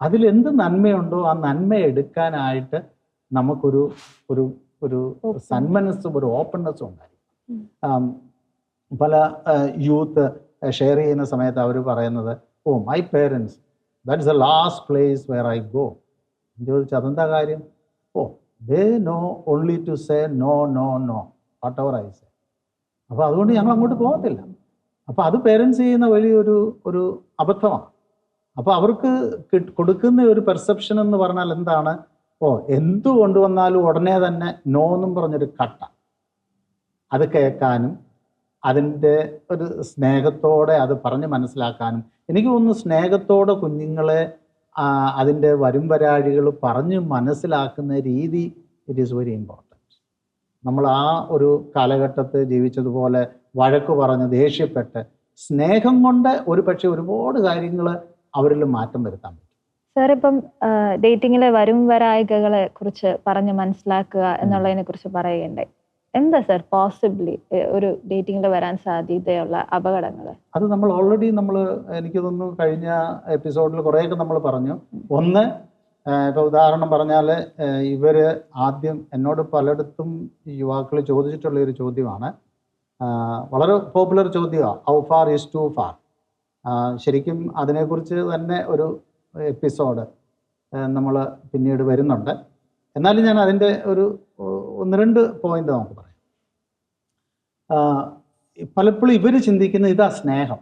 അതിലെന്ത് നന്മയുണ്ടോ ആ നന്മ എടുക്കാനായിട്ട് നമുക്കൊരു ഒരു ഒരു സന്മനസ്സും ഒരു ഓപ്പൺനെസ്സും ഉണ്ടായിരിക്കും. പല യൂത്ത് ഷെയർ ചെയ്യുന്ന സമയത്ത് അവർ പറയുന്നത്, oh my parents that is the last place where I go. ചോദിച്ചു അതെന്താ കാര്യം? Oh they know only to say no no no whatever I say. അപ്പോൾ അതുകൊണ്ട് ഞങ്ങൾ അങ്ങോട്ട് പോകത്തില്ല. അപ്പോൾ അത് പേരൻസ് ചെയ്യുന്ന വലിയൊരു അബദ്ധമാണ്. അപ്പോൾ അവർക്ക് കൊടുക്കുന്ന ഒരു പെർസെപ്ഷൻ എന്ന് പറഞ്ഞാൽ എന്താണ്? ഓ എന്തു കൊണ്ടുവന്നാലും ഉടനെ തന്നെ നോ എന്നും പറഞ്ഞൊരു കട്ട. അത് കേൾക്കാനും അതിൻ്റെ ഒരു സ്നേഹത്തോടെ അത് പറഞ്ഞ് മനസ്സിലാക്കാനും എനിക്ക് തോന്നുന്നു സ്നേഹത്തോടെ കുഞ്ഞുങ്ങളെ അതിൻ്റെ വരുംവരാഴികൾ പറഞ്ഞ് മനസ്സിലാക്കുന്ന രീതി ഇറ്റ് ഈസ് വെരി ഇമ്പോർട്ടൻറ്റ്. നമ്മൾ ആ ഒരു കാലഘട്ടത്തിൽ ജീവിച്ചതുപോലെ വഴക്ക് പറഞ്ഞ് ദേഷ്യപ്പെട്ട് സ്നേഹം കൊണ്ട് ഒരു പക്ഷേ ഒരുപാട് കാര്യങ്ങൾ അവരിൽ മാറ്റം വരുത്താൻ പറ്റും. സാർ ഇപ്പം ഡേറ്റിങ്ങിലെ വരും വരായികകളെ കുറിച്ച് പറഞ്ഞ് മനസ്സിലാക്കുക എന്നുള്ളതിനെ കുറിച്ച് പറയുകയുണ്ടായി. എന്താ സാർ പോസിബിളി ഒരു ഡേറ്റിങ്ങിൽ വരാൻ സാധ്യതയുള്ള അപകടങ്ങൾ? അത് നമ്മൾ ഓൾറെഡി എനിക്ക് തോന്നുന്നു കഴിഞ്ഞ എപ്പിസോഡിൽ കുറേയൊക്കെ നമ്മൾ പറഞ്ഞു. ഒന്ന്, ഇപ്പോൾ ഉദാഹരണം പറഞ്ഞാൽ ഇവർ ആദ്യം എന്നോട് പലയിടത്തും യുവാക്കൾ ചോദിച്ചിട്ടുള്ള ഒരു ചോദ്യമാണ്, വളരെ പോപ്പുലർ ചോദ്യമാണ്, how far is to far. ശരിക്കും അതിനെക്കുറിച്ച് തന്നെ ഒരു എപ്പിസോഡ് നമ്മൾ പിന്നീട് വരുന്നുണ്ട്. എന്നാലും ഞാൻ അതിൻ്റെ ഒരു 1-2 പോയിന്റ് നമുക്ക് പറയാം. പലപ്പോഴും ഇവർ ചിന്തിക്കുന്നത് ഇതാ സ്നേഹം.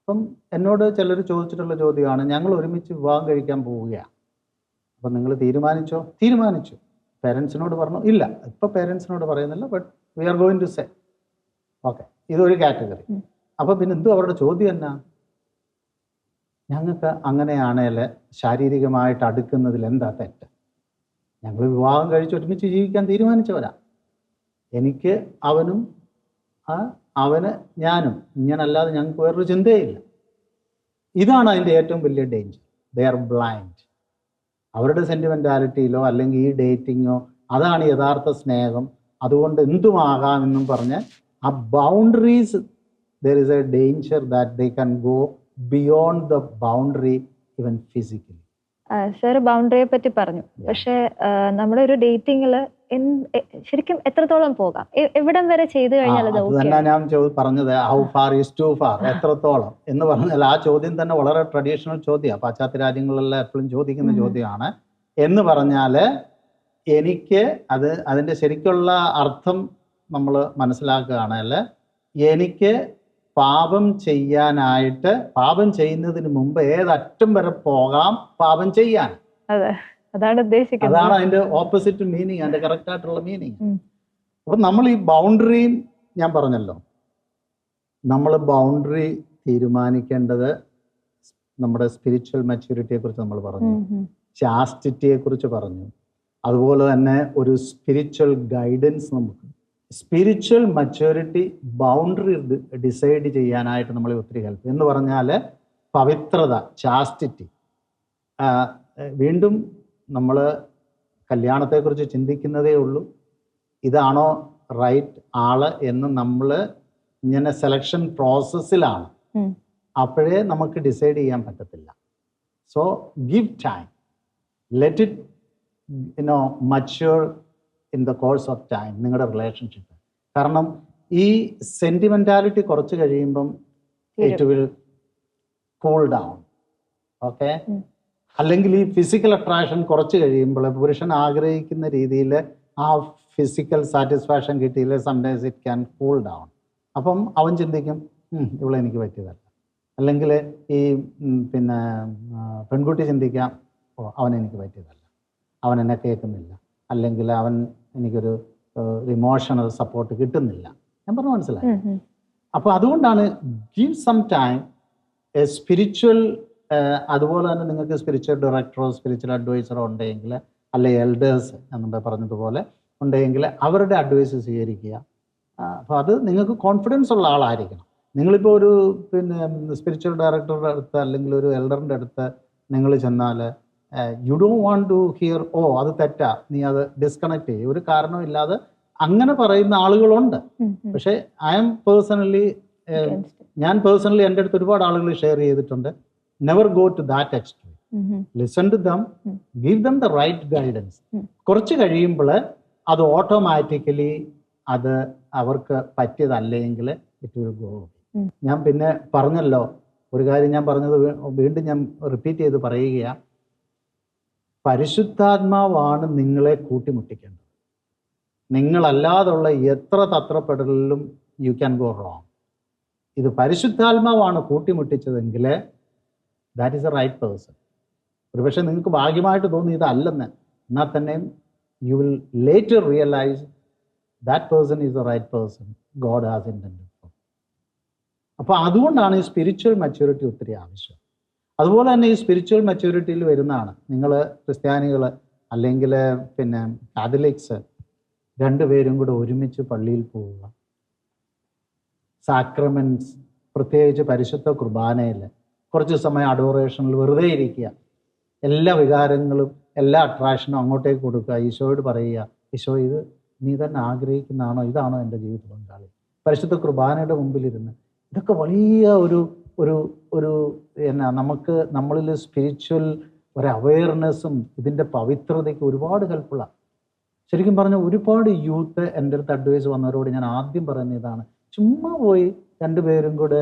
അപ്പം എന്നോട് ചിലർ ചോദിച്ചിട്ടുള്ള ചോദ്യമാണ്, ഞങ്ങൾ ഒരുമിച്ച് വിവാഹം കഴിക്കാൻ പോവുകയാണ്, അപ്പം നിങ്ങൾ തീരുമാനിച്ചു പേരൻസിനോട് പറഞ്ഞു? ഇല്ല, ഇപ്പം പേരൻസിനോട് പറയുന്നില്ല, but we are going to say. Okay, ഇതൊരു കാറ്റഗറി. അപ്പം പിന്നെ എന്തോ അവരുടെ ചോദ്യം എന്നാ? ഞങ്ങൾക്ക് അങ്ങനെയാണേൽ ശാരീരികമായിട്ട് അടുക്കുന്നതിൽ എന്താ തെറ്റ്? ഞങ്ങൾ വിവാഹം കഴിച്ച് ഒരുമിച്ച് ജീവിക്കാൻ തീരുമാനിച്ചവരാ. എനിക്ക് അവനും അവന് ഞാനും, ഇങ്ങനല്ലാതെ ഞങ്ങൾക്ക് വേറൊരു ചിന്തയില്ല. ഇതാണ് അതിൻ്റെ ഏറ്റവും വലിയ ഡേഞ്ചർ. They are blind. അവരുടെ സെൻറ്റിമെൻറ്റാലിറ്റിയിലോ അല്ലെങ്കിൽ ഈ ഡേറ്റിങ്ങോ അതാണ് യഥാർത്ഥ സ്നേഹം, അതുകൊണ്ട് എന്തുമാകാമെന്നും പറഞ്ഞ് ആ boundaries, there is a danger that they can go beyond the boundary even physically. Sir ബൗണ്ടറിയെ പറ്റി പറഞ്ഞു. പക്ഷെ നമ്മുടെ ഒരു ഡേറ്റിങ്ങിൽ ശരിക്കും എത്രത്തോളം പോകാം, എവിടം വരെ ചെയ്തു കഴിഞ്ഞാൽ അത് തന്നെ ഞാൻ പറഞ്ഞത്, how far is to far, എത്രത്തോളം എന്ന് പറഞ്ഞാൽ ആ ചോദ്യം തന്നെ വളരെ ട്രഡീഷണൽ ചോദ്യമാണ്. പാശ്ചാത്യ രാജ്യങ്ങളിലെല്ലാം എപ്പോഴും ചോദിക്കുന്ന ചോദ്യമാണ്. എന്ന് പറഞ്ഞാൽ എനിക്ക് അതിൻ്റെ ശരിക്കുള്ള അർത്ഥം നമ്മൾ മനസ്സിലാക്കുകയാണെങ്കിൽ, എനിക്ക് പാപം ചെയ്യുന്നതിന് മുമ്പ് ഏതറ്റം വരെ പോകാം പാപം ചെയ്യാൻ. അതാണ് ഉദ്ദേശിക്കുന്നത്. അതാണ് അതിന്റെ ഓപ്പോസിറ്റ് മീനിങ്, അതിന്റെ കറക്റ്റ് ആയിട്ടുള്ള മീനിങ്. അപ്പൊ നമ്മൾ ഈ ബൗണ്ടറിയും ഞാൻ പറഞ്ഞല്ലോ, നമ്മൾ ബൗണ്ടറി തീരുമാനിക്കേണ്ടത് നമ്മുടെ സ്പിരിച്വൽ മെച്യൂരിറ്റിയെ കുറിച്ച് നമ്മൾ പറഞ്ഞു, ചാസ്റ്റിറ്റിയെ കുറിച്ച് പറഞ്ഞു, അതുപോലെ തന്നെ ഒരു സ്പിരിച്വൽ ഗൈഡൻസ്. നമുക്ക് സ്പിരിച്വൽ മച്യൂരിറ്റി ബൗണ്ടറി ഡിസൈഡ് ചെയ്യാനായിട്ട് നമ്മളെ ഒത്തിരി ഹെൽപ്പ്. എന്ന് പറഞ്ഞാൽ പവിത്രത, ചാസ്റ്റിറ്റി. വീണ്ടും നമ്മൾ കല്യാണത്തെക്കുറിച്ച് ചിന്തിക്കുന്നതേ ഉള്ളൂ, ഇതാണോ റൈറ്റ് ആള് എന്ന് നമ്മൾ ഇങ്ങനെ സെലക്ഷൻ പ്രോസസ്സിലാണ്. അപ്പോഴേ നമുക്ക് ഡിസൈഡ് ചെയ്യാൻ പറ്റത്തില്ല. So give time, let it mature in the course of time നിങ്ങളുടെ റിലേഷൻഷിപ്പ്. കാരണം ഈ സെന്റിമെന്റാലിറ്റി കുറച്ച് കഴിയുമ്പം it will cool down. Okay, അല്ലെങ്കിൽ ഈ ഫിസിക്കൽ അട്രാക്ഷൻ കുറച്ച് കഴിയുമ്പോൾ പുരുഷൻ ആഗ്രഹിക്കുന്ന രീതിയിൽ ആ ഫിസിക്കൽ സാറ്റിസ്ഫാക്ഷൻ കിട്ടിയില്ല, sometimes it can cool down. അപ്പം അവൻ ചിന്തിക്കും ഇവളെ എനിക്ക് പറ്റിയതല്ല. അല്ലെങ്കിൽ ഈ പിന്നെ പെൺകുട്ടി ചിന്തിക്കാം അവൻ എനിക്ക് പറ്റിയതല്ല, അവൻ എന്നെ കേൾക്കുന്നില്ല, അല്ലെങ്കിൽ അവൻ എനിക്കൊരു ഇമോഷണൽ സപ്പോർട്ട് കിട്ടുന്നില്ല. ഞാൻ പറഞ്ഞു മനസ്സിലായി. അപ്പോൾ അതുകൊണ്ടാണ് give some time a spiritual, അതുപോലെ തന്നെ നിങ്ങൾക്ക് സ്പിരിച്വൽ ഡയറക്ടറോ സ്പിരിച്വൽ അഡ്വൈസറോ ഉണ്ടെങ്കിൽ, അല്ലെ എൽഡേഴ്സ് എന്ന് പറഞ്ഞതുപോലെ ഉണ്ടെങ്കിൽ അവരുടെ അഡ്വൈസ് സ്വീകരിക്കുക. അപ്പോൾ അത് നിങ്ങൾക്ക് കോൺഫിഡൻസ് ഉള്ള ആളായിരിക്കണം. നിങ്ങളിപ്പോൾ ഒരു പിന്നെ സ്പിരിച്വൽ ഡയറക്ടറുടെ അടുത്ത് അല്ലെങ്കിൽ ഒരു എൽഡറിൻ്റെ അടുത്ത് നിങ്ങൾ ചെന്നാൽ you don't want to hear അത് തെറ്റാ, നീ അത് ഡിസ്കണക്ട് ചെയ്യും, ഒരു കാരണമില്ലാതെ അങ്ങനെ പറയുന്ന ആളുകളുണ്ട്. പക്ഷേ ഞാൻ പേഴ്സണലി എൻ്റെ അടുത്ത് ഒരുപാട് ആളുകൾ ഷെയർ ചെയ്തിട്ടുണ്ട്. Never go to that extreme. Listen to them, give them the right guidance. കുറച്ച് കഴിയുമ്പോൾ അത് ഓട്ടോമാറ്റിക്കലി അത് അവർക്ക് പറ്റിയതല്ലെങ്കിൽ ഇറ്റ് വിൽ ഗോ. ഞാൻ പിന്നെ പറഞ്ഞല്ലോ ഒരു കാര്യം, ഞാൻ പറഞ്ഞത് വീണ്ടും ഞാൻ റിപ്പീറ്റ് ചെയ്ത് പറയുകയാണ്. പരിശുദ്ധാത്മാവാണ് നിങ്ങളെ കൂട്ടിമുട്ടിക്കേണ്ടത്. നിങ്ങളല്ലാതുള്ള എത്ര തത്രപ്പെടലിലും യു ക്യാൻ ഗോ റോങ്. ഇത് പരിശുദ്ധാത്മാവാണ് കൂട്ടിമുട്ടിച്ചതെങ്കിൽ that is a right person. ഒരുപക്ഷെ നിങ്ങൾക്ക് ഭാഗ്യമായിട്ട് തോന്നി ഇതല്ലെന്ന്, എന്നാൽ തന്നെയും you will later realise that person is the right person God has intended for. അപ്പോൾ അതുകൊണ്ടാണ് ഈ സ്പിരിച്വൽ മെച്യൂരിറ്റി ഒത്തിരി ആവശ്യം. അതുപോലെ തന്നെ ഈ സ്പിരിച്വൽ മെച്യൂരിറ്റിയിൽ വരുന്നതാണ് നിങ്ങൾ ക്രിസ്ത്യാനികൾ അല്ലെങ്കിൽ പിന്നെ കാത്തലിക്സ് രണ്ടുപേരും കൂടെ ഒരുമിച്ച് പള്ളിയിൽ പോവുക, സാക്രമെന്റ്സ്, പ്രത്യേകിച്ച് പരിശുദ്ധ കുർബാനയിൽ കുറച്ച് സമയം അഡോറേഷനിൽ വെറുതെ ഇരിക്കുക, എല്ലാ വികാരങ്ങളും എല്ലാ അട്രാക്ഷനും അങ്ങോട്ടേക്ക് കൊടുക്കുക, ഈശോയോട് പറയുക, ഈശോ ഇത് നീ തന്നെ ആഗ്രഹിക്കുന്നതാണോ, ഇതാണോ എൻ്റെ ജീവിത പങ്കാളി. പരിശുദ്ധ കുർബാനയുടെ മുമ്പിലിരുന്ന് ഇതൊക്കെ വലിയ ഒരു ഒരു ഒരു എന്നാ നമുക്ക് നമ്മളിൽ സ്പിരിച്വൽ ഒരു അവയർനെസ്സും ഇതിൻ്റെ പവിത്രതയ്ക്ക് ഒരുപാട് ഹെൽപ്ഫുള്ളാണ്. ശരിക്കും പറഞ്ഞാൽ ഒരുപാട് യൂത്ത് എൻ്റെ അടുത്ത് അഡ്വൈസ് വന്നവരോട് ഞാൻ ആദ്യം പറയുന്ന ഇതാണ്, ചുമ്മാ പോയി രണ്ടുപേരും കൂടെ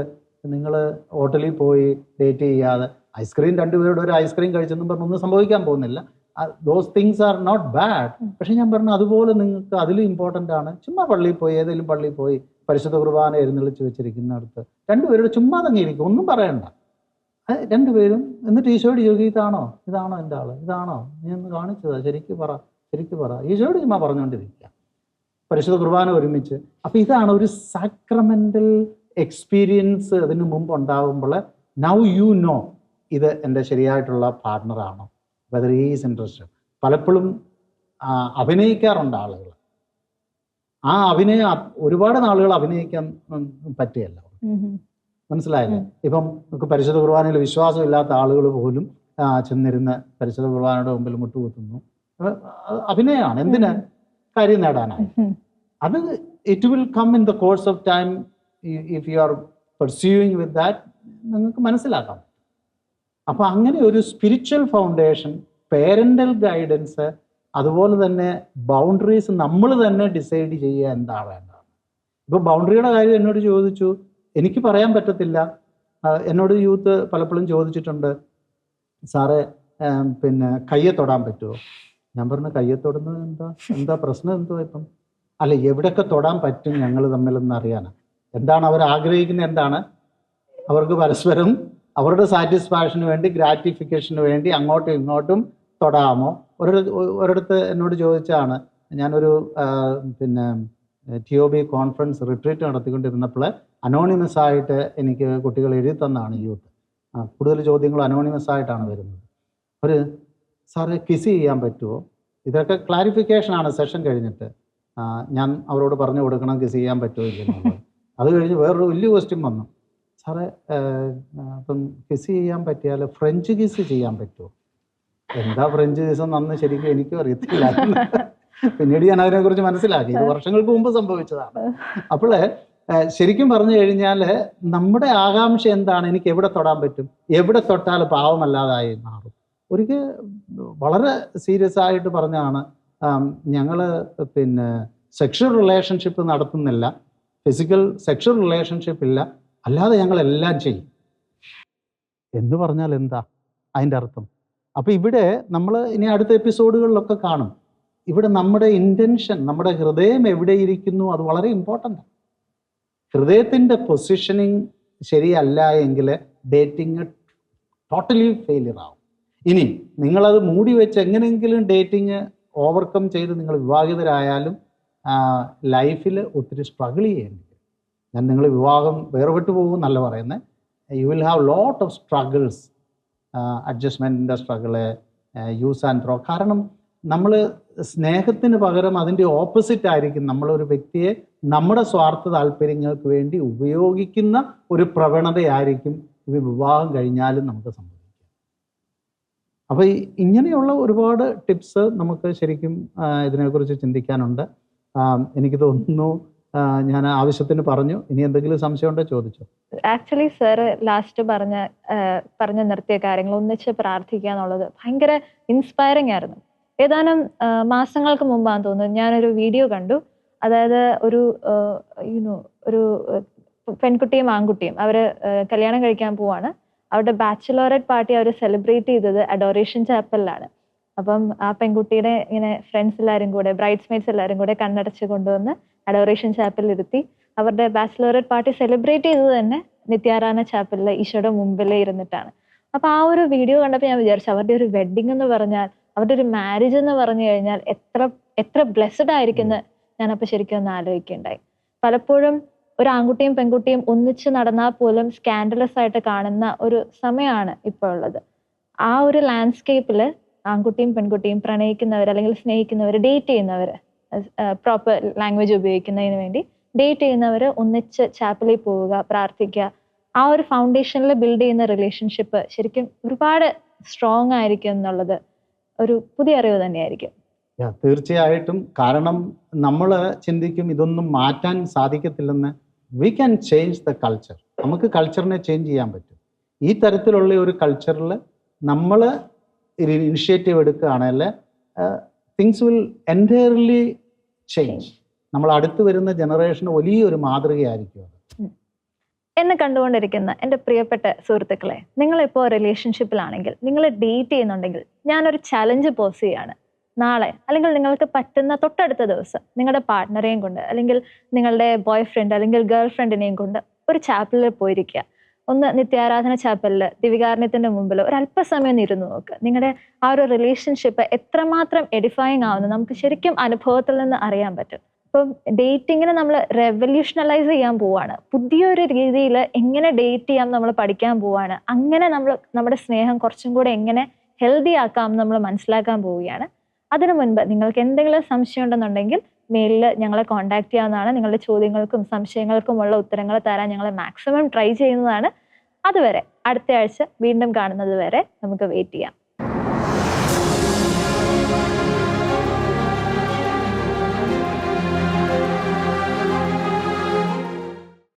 നിങ്ങൾ ഹോട്ടലിൽ പോയി ഡേറ്റ് ചെയ്യാതെ ഐസ്ക്രീം രണ്ടുപേരോട് ഒരു ഐസ്ക്രീം കഴിച്ചെന്നും പറഞ്ഞൊന്നും സംഭവിക്കാൻ പോകുന്നില്ല. Those things are not bad. പക്ഷെ ഞാൻ പറഞ്ഞു അതുപോലെ നിങ്ങൾക്ക് അതിലും ഇമ്പോർട്ടൻ്റ് ആണ് ചുമ്മാ പള്ളിയിൽ പോയി, ഏതെങ്കിലും പള്ളിയിൽ പോയി പരിശുദ്ധ കുർബാന എഴുന്നള്ളിച്ച് വെച്ചിരിക്കുന്നിടത്ത് രണ്ടുപേരോട് ചുമ്മാ തങ്ങിയിരിക്കും, ഒന്നും പറയണ്ട. രണ്ടുപേരും എന്നിട്ട് ഈശോയോട് ചോദിക്കും, ഇതാണോ എൻ്റെ ആള്, ഇതാണോ നീ ഒന്ന് കാണിച്ചതാ, ശരിക്ക് പറ. ഈശോയോട് ചുമ്മാ പറഞ്ഞുകൊണ്ടിരിക്കുക, പരിശുദ്ധ കുർബാന ഒരുമിച്ച്. അപ്പം ഇതാണ് ഒരു സാക്രമെന്റൽ എക്സ്പീരിയൻസ് അതിന് മുമ്പ് ഉണ്ടാകുമ്പോൾ നൗ യു നോ ഇത് എൻ്റെ ശരിയായിട്ടുള്ള പാർട്ട്ണറാണോ, വെദർ ഈസ് ഇൻട്രസ്റ്റഡ്. പലപ്പോഴും അഭിനയിക്കാറുണ്ട് ആളുകൾ. ആ ഒരുപാട് നാളുകൾ അഭിനയിക്കാൻ പറ്റുകയല്ല. മനസ്സിലായില്ലേ? ഇപ്പം നമുക്ക് പരിശുദ്ധ കുർബാനയിൽ വിശ്വാസമില്ലാത്ത ആളുകൾ പോലും ചെന്നിരുന്ന് പരിശുദ്ധ കുർബാനയുടെ മുമ്പിൽ മുട്ടുകുത്തുന്നു. അഭിനയമാണ്. എന്തിന്? കാര്യം നേടാനായി. അത് it will come in the course of time. If you are pursuing with that നിങ്ങൾക്ക് മനസ്സിലാക്കാം. അപ്പോൾ അങ്ങനെ ഒരു സ്പിരിച്വൽ ഫൗണ്ടേഷൻ, പേരൻ്റൽ ഗൈഡൻസ്, അതുപോലെ തന്നെ ബൗണ്ടറീസ് നമ്മൾ തന്നെ ഡിസൈഡ് ചെയ്യുക എന്താ വേണ്ടത്. ഇപ്പോൾ ബൗണ്ടറിയുടെ കാര്യം എന്നോട് ചോദിച്ചു, എനിക്ക് പറയാൻ പറ്റത്തില്ല. എന്നോട് യൂത്ത് പലപ്പോഴും ചോദിച്ചിട്ടുണ്ട്, സാറേ പിന്നെ കയ്യെ തൊടാൻ പറ്റുമോ? ഞാൻ പറഞ്ഞു കയ്യെ തൊടുന്നത് എന്താ പ്രശ്നം എന്തോ ഇപ്പം? അല്ല, എവിടെയൊക്കെ തൊടാൻ പറ്റും ഞങ്ങൾ തമ്മിലൊന്നും അറിയാനാണ്. എന്താണ് അവർ ആഗ്രഹിക്കുന്നത്? എന്താണ് അവർക്ക് പരസ്പരം അവരുടെ സാറ്റിസ്ഫാക്ഷന് വേണ്ടി, ഗ്രാറ്റിഫിക്കേഷന് വേണ്ടി അങ്ങോട്ടും ഇങ്ങോട്ടും തൊടാമോ? ഒരിടത്ത് എന്നോട് ചോദിച്ചാണ്, ഞാനൊരു പിന്നെ TOB കോൺഫറൻസ് റിട്രീറ്റ് നടത്തിക്കൊണ്ടിരുന്നപ്പോൾ അനോണിമസ് ആയിട്ട് എനിക്ക് കുട്ടികൾ എഴുതി തന്നാണ് യൂത്ത്. കൂടുതൽ ചോദ്യങ്ങൾ അനോണിമസ് ആയിട്ടാണ് വരുന്നത്. ഒരു സാറ് കിസ് ചെയ്യാൻ പറ്റുമോ? ഇതൊക്കെ ക്ലാരിഫിക്കേഷനാണ് സെഷൻ കഴിഞ്ഞിട്ട്. ഞാൻ അവരോട് പറഞ്ഞു കൊടുക്കണം കിസ് ചെയ്യാൻ പറ്റുമോ ഇല്ലെന്നുള്ളത്. അത് കഴിഞ്ഞ് വേറൊരു വലിയ ക്വസ്റ്റ്യൻ വന്നു, സാറേ അപ്പം കിസ് ചെയ്യാൻ പറ്റിയാൽ ഫ്രഞ്ച് കിസ് ചെയ്യാൻ പറ്റുമോ? എന്താ ഫ്രഞ്ച് കിസ് എന്നന്ന് ശരിക്കും എനിക്കും അറിയത്തില്ല. പിന്നീട് ഞാൻ അതിനെക്കുറിച്ച് മനസ്സിലാക്കി, ഇത് വർഷങ്ങൾക്ക് മുമ്പ് സംഭവിച്ചതാണ്. അപ്പോൾ ശരിക്കും പറഞ്ഞു കഴിഞ്ഞാൽ നമ്മുടെ ആകാംക്ഷ എന്താണ്? എനിക്ക് എവിടെ തൊടാൻ പറ്റും, എവിടെ തൊട്ടാൽ പാവമല്ലാതായി മാറും. ഒരിക്കൽ വളരെ സീരിയസ് ആയിട്ട് പറഞ്ഞാണ്, ഞങ്ങൾ പിന്നെ സെക്ഷൽ റിലേഷൻഷിപ്പ് നടത്തുന്നില്ല, ഫിസിക്കൽ സെക്ഷൽ റിലേഷൻഷിപ്പ് ഇല്ല, അല്ലാതെ ഞങ്ങളെല്ലാം ചെയ്യും എന്ന് പറഞ്ഞാൽ എന്താ അതിൻ്റെ അർത്ഥം? അപ്പോൾ ഇവിടെ നമ്മൾ ഇനി അടുത്ത എപ്പിസോഡുകളിലൊക്കെ കാണും, ഇവിടെ നമ്മുടെ ഇൻറ്റൻഷൻ, നമ്മുടെ ഹൃദയം എവിടെ ഇരിക്കുന്നു, അത് വളരെ ഇമ്പോർട്ടൻ്റ്. ഹൃദയത്തിൻ്റെ പൊസിഷനിങ് ശരിയല്ല എങ്കിൽ ഡേറ്റിങ് ടോട്ടലി ഫെയിലിയർ ആവും. ഇനി നിങ്ങളത് മൂടി വെച്ച് എങ്ങനെയെങ്കിലും ഡേറ്റിങ് ഓവർകം ചെയ്ത് നിങ്ങൾ വിവാഹിതരായാലും ലൈഫിൽ ഒത്തിരി സ്ട്രഗിൾ ചെയ്യേണ്ടി വരും. ഞാൻ നിങ്ങൾ വിവാഹം വേർപെട്ട് പോകും എന്നല്ല പറയുന്നത്, you will have lot of struggles, അഡ്ജസ്റ്റ്മെൻറ്റിൻ്റെ സ്ട്രഗിള്, യൂസ് ആൻഡ് ത്രോ. കാരണം നമ്മൾ സ്നേഹത്തിന് പകരം അതിൻ്റെ ഓപ്പോസിറ്റ് ആയിരിക്കും നമ്മളൊരു വ്യക്തിയെ നമ്മുടെ സ്വാർത്ഥ താല്പര്യങ്ങൾക്ക് വേണ്ടി ഉപയോഗിക്കുന്ന ഒരു പ്രവണതയായിരിക്കും ഇത് വിവാഹം കഴിഞ്ഞാലും നമുക്ക് സംഭവിക്കും. അപ്പോൾ ഇങ്ങനെയുള്ള ഒരുപാട് ടിപ്സ് നമുക്ക് ശരിക്കും ഇതിനെക്കുറിച്ച് ചിന്തിക്കാനുണ്ട്. എനിക്ക് തോന്നുന്നു ഞാൻ ആവശ്യത്തിന് പറഞ്ഞു. ഇനി എന്തെങ്കിലും സംശയം ഉണ്ടോ ചോദിച്ചോ. ആക്ച്വലി സാറ് ലാസ്റ്റ് പറഞ്ഞ നിർത്തിയ കാര്യങ്ങൾ ഒന്നിച്ച് പ്രാർത്ഥിക്കുക എന്നുള്ളത് ഭയങ്കര ഇൻസ്പയറിംഗ് ആയിരുന്നു. ഏതാനും മാസങ്ങൾക്ക് മുമ്പാന്ന് തോന്നുന്നു ഞാനൊരു വീഡിയോ കണ്ടു. അതായത് ഒരു പെൺകുട്ടിയും ആൺകുട്ടിയും അവര് കല്യാണം കഴിക്കാൻ പോവാണ്. അവരുടെ ബാച്ചിലോറേറ്റ് പാർട്ടി അവർ സെലിബ്രേറ്റ് ചെയ്തത് അഡോറേഷൻ ചാപ്പലിലാണ്. അപ്പം ആ പെൺകുട്ടിയുടെ ഇങ്ങനെ ഫ്രണ്ട്സ് എല്ലാവരും കൂടെ, ബ്രൈഡ്സ്മെയ്ഡ്സ് എല്ലാവരും കൂടെ കണ്ണടച്ച് കൊണ്ടുവന്ന് അഡോറേഷൻ ചാപ്പലിൽ ഇരുത്തി അവരുടെ ബാച്ചിലോറേറ്റ് പാർട്ടി സെലിബ്രേറ്റ് ചെയ്തത് തന്നെ നിത്യാരാധന ചാപ്പലിലെ ഈശോയുടെ മുമ്പിലേ ഇരുന്നിട്ടാണ്. അപ്പൊ ആ ഒരു വീഡിയോ കണ്ടപ്പോൾ ഞാൻ വിചാരിച്ചു, അവരുടെ ഒരു വെഡിങ് എന്ന് പറഞ്ഞാൽ, അവരുടെ ഒരു മാരേജ് എന്ന് പറഞ്ഞു കഴിഞ്ഞാൽ എത്ര ബ്ലെസ്ഡ് ആയിരിക്കും ഞാനപ്പോൾ ശരിക്കും ഒന്ന് ആലോചിക്കുകയുണ്ടായി. പലപ്പോഴും ഒരു ആൺകുട്ടിയും പെൺകുട്ടിയും ഒന്നിച്ച് നടന്നാൽ പോലും സ്കാൻഡലസ് ആയിട്ട് കാണുന്ന ഒരു സമയമാണ് ഇപ്പോൾ ഉള്ളത്. ആ ഒരു ലാൻഡ്സ്കേപ്പിൽ ആൺകുട്ടിയും പെൺകുട്ടിയും പ്രണയിക്കുന്നവർ അല്ലെങ്കിൽ സ്നേഹിക്കുന്നവർ, ഡേറ്റ് ചെയ്യുന്നവർ, പ്രോപ്പർ ലാംഗ്വേജ് ഉപയോഗിക്കുന്നതിന് വേണ്ടി ഡേറ്റ് ചെയ്യുന്നവർ ഒന്നിച്ച് ചാപ്പലിൽ പോവുക, പ്രാർത്ഥിക്കുക. ആ ഒരു ഫൗണ്ടേഷനിൽ ബിൽഡ് ചെയ്യുന്ന റിലേഷൻഷിപ്പ് ശരിക്കും ഒരുപാട് സ്ട്രോങ് ആയിരിക്കും എന്നുള്ളത് ഒരു പുതിയ അറിവ് തന്നെയായിരിക്കും. തീർച്ചയായിട്ടും. കാരണം നമ്മൾ ചിന്തിക്കും ഇതൊന്നും മാറ്റാൻ സാധിക്കത്തില്ലെന്ന്. We can change the culture. നമുക്ക് കൾച്ചറിനെ ചേഞ്ച് ചെയ്യാൻ പറ്റും. ഈ തരത്തിലുള്ള ഒരു കൾച്ചറിൽ നമ്മൾ ഒരു ഇനിഷ്യേറ്റീവ് എടുക്കുകയാണെങ്കിൽ തിങ്സ് വിൽ എൻറ്റയർലി ചേഞ്ച്. നമ്മൾ അടുത്ത് വരുന്ന ജനറേഷന് വലിയൊരു മാതൃകയായിരിക്കും അത്. എന്നെ കണ്ടുകൊണ്ടിരിക്കുന്ന എൻ്റെ പ്രിയപ്പെട്ട സുഹൃത്തുക്കളെ, നിങ്ങളിപ്പോൾ റിലേഷൻഷിപ്പിലാണെങ്കിൽ, നിങ്ങൾ ഡേറ്റ് ചെയ്യുന്നുണ്ടെങ്കിൽ, ഞാനൊരു ചലഞ്ച് പോസ് ചെയ്യാണ്. നാളെ അല്ലെങ്കിൽ നിങ്ങൾക്ക് പറ്റുന്ന തൊട്ടടുത്ത ദിവസം നിങ്ങളുടെ പാർട്ട്ണറെയും കൊണ്ട് അല്ലെങ്കിൽ നിങ്ങളുടെ ബോയ് ഫ്രണ്ട് അല്ലെങ്കിൽ ഗേൾ ഫ്രണ്ടിനെയും കൊണ്ട് ഒരു ചാപ്പലിൽ പോയിരിക്കുക. ഒന്ന് നിത്യാരാധന ചാപ്പലിൽ ദിവികാരുണ്യത്തിന്റെ മുമ്പിൽ ഒരു അല്പസമയം ഒന്ന് ഇരുന്ന് നോക്കുക. നിങ്ങളുടെ ആ ഒരു റിലേഷൻഷിപ്പ് എത്രമാത്രം എഡിഫൈങ് ആവുന്നു നമുക്ക് ശരിക്കും അനുഭവത്തിൽ നിന്ന് അറിയാൻ പറ്റും. ഇപ്പം ഡേറ്റിങ്ങിന് നമ്മൾ റെവല്യൂഷണലൈസ് ചെയ്യാൻ പോവാണ്. പുതിയൊരു രീതിയിൽ എങ്ങനെ ഡേറ്റ് ചെയ്യാം നമ്മൾ പഠിക്കാൻ പോവാണ്. അങ്ങനെ നമ്മൾ നമ്മുടെ സ്നേഹം കുറച്ചും കൂടെ എങ്ങനെ ഹെൽത്തി ആക്കാം നമ്മൾ മനസ്സിലാക്കാൻ പോവുകയാണ്. അതിനു മുൻപ് നിങ്ങൾക്ക് എന്തെങ്കിലും സംശയം ഉണ്ടെന്നുണ്ടെങ്കിൽ മെയിലിൽ ഞങ്ങളെ കോൺടാക്ട് ചെയ്യാവുന്നതാണ്. നിങ്ങളുടെ ചോദ്യങ്ങൾക്കും സംശയങ്ങൾക്കുമുള്ള ഉത്തരങ്ങൾ തരാൻ ഞങ്ങൾ മാക്സിമം ട്രൈ ചെയ്യുന്നതാണ്. അതുവരെ അടുത്ത ആഴ്ച വീണ്ടും കാണുന്നത് വരെ നമുക്ക് വെയിറ്റ് ചെയ്യാം.